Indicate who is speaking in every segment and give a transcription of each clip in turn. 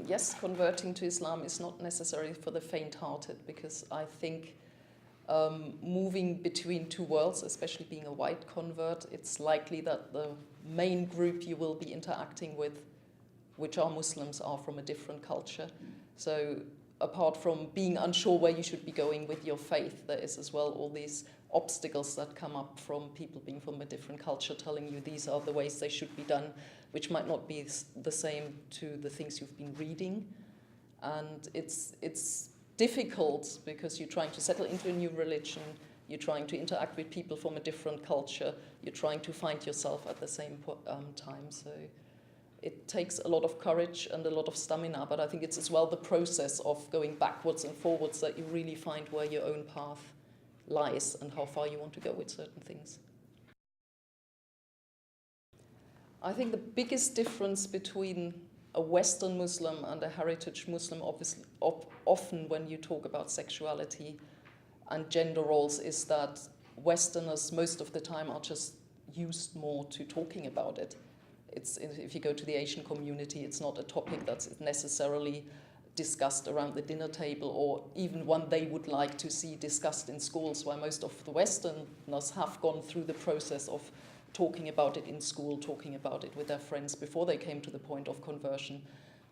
Speaker 1: Yes, converting to Islam is not necessary for the faint-hearted, because I think moving between two worlds, especially being a white convert, it's likely that the main group you will be interacting with, which are Muslims, are from a different culture. So apart from being unsure where you should be going with your faith, there is as well all these obstacles that come up from people being from a different culture telling you these are the ways they should be done, which might not be the same to the things you've been reading. And it's difficult because you're trying to settle into a new religion, you're trying to interact with people from a different culture, you're trying to find yourself at the same time. So it takes a lot of courage and a lot of stamina, but I think it's as well the process of going backwards and forwards that you really find where your own path lies and how far you want to go with certain things. I think the biggest difference between a Western Muslim and a heritage Muslim, obviously, often when you talk about sexuality and gender roles, is that Westerners most of the time are just used more to talking about it. If you go to the Asian community, it's not a topic that's necessarily discussed around the dinner table, or even one they would like to see discussed in schools, where most of the Westerners have gone through the process of talking about it in school, talking about it with their friends before they came to the point of conversion.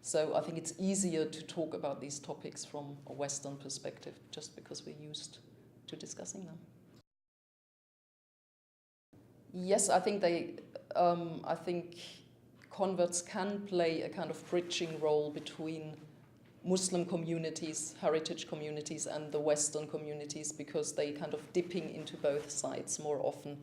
Speaker 1: So I think it's easier to talk about these topics from a Western perspective, just because we're used to discussing them. Yes, I think converts can play a kind of bridging role between Muslim communities, heritage communities, and the Western communities, because they kind of dipping into both sides more often.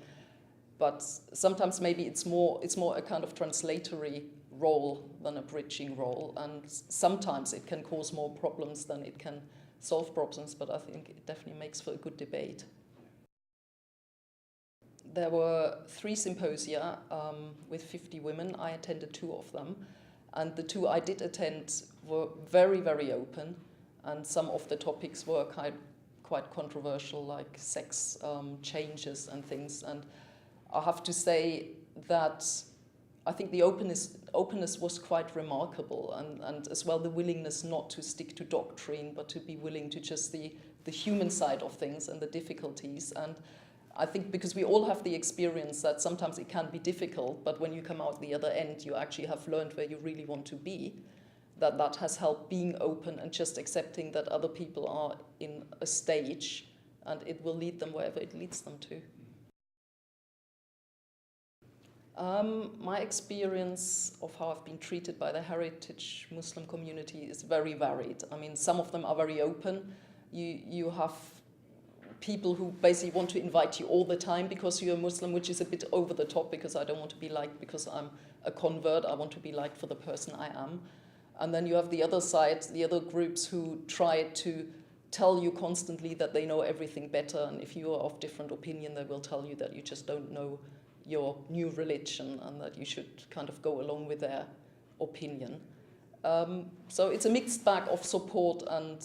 Speaker 1: But sometimes maybe it's more a kind of translatory role than a bridging role, and sometimes it can cause more problems than it can solve problems, but I think it definitely makes for a good debate. There were 3 symposia with 50 women. I attended 2 of them, and the 2 I did attend were very, very open, and some of the topics were quite controversial, like sex changes and things. And I have to say that I think the openness was quite remarkable, and as well the willingness not to stick to doctrine, but to be willing to just the human side of things and the difficulties. And I think because we all have the experience that sometimes it can be difficult, but when you come out the other end, you actually have learned where you really want to be, that has helped being open and just accepting that other people are in a stage and it will lead them wherever it leads them to. My experience of how I've been treated by the heritage Muslim community is very varied. I mean, some of them are very open. You have people who basically want to invite you all the time because you're a Muslim, which is a bit over the top, because I don't want to be liked because I'm a convert. I want to be liked for the person I am. And then you have the other side, the other groups who try to tell you constantly that they know everything better, and if you are of different opinion, they will tell you that you just don't know your new religion and that you should kind of go along with their opinion. So it's a mixed bag of support and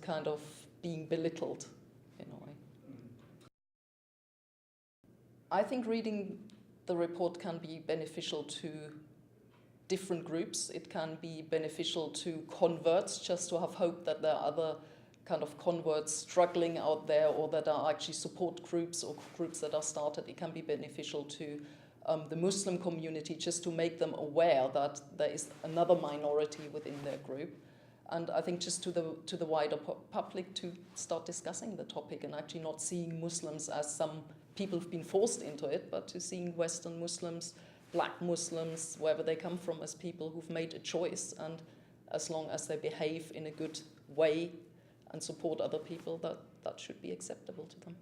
Speaker 1: kind of being belittled in a way. I think reading the report can be beneficial to different groups. It can be beneficial to converts, just to have hope that there are other kind of converts struggling out there, or that are actually support groups or groups that are started. It can be beneficial to the Muslim community, just to make them aware that there is another minority within their group. And I think just to the wider public to start discussing the topic and actually not seeing Muslims as some people who've been forced into it, but to seeing Western Muslims, Black Muslims, wherever they come from, as people who've made a choice, and as long as they behave in a good way and support other people, that should be acceptable to them.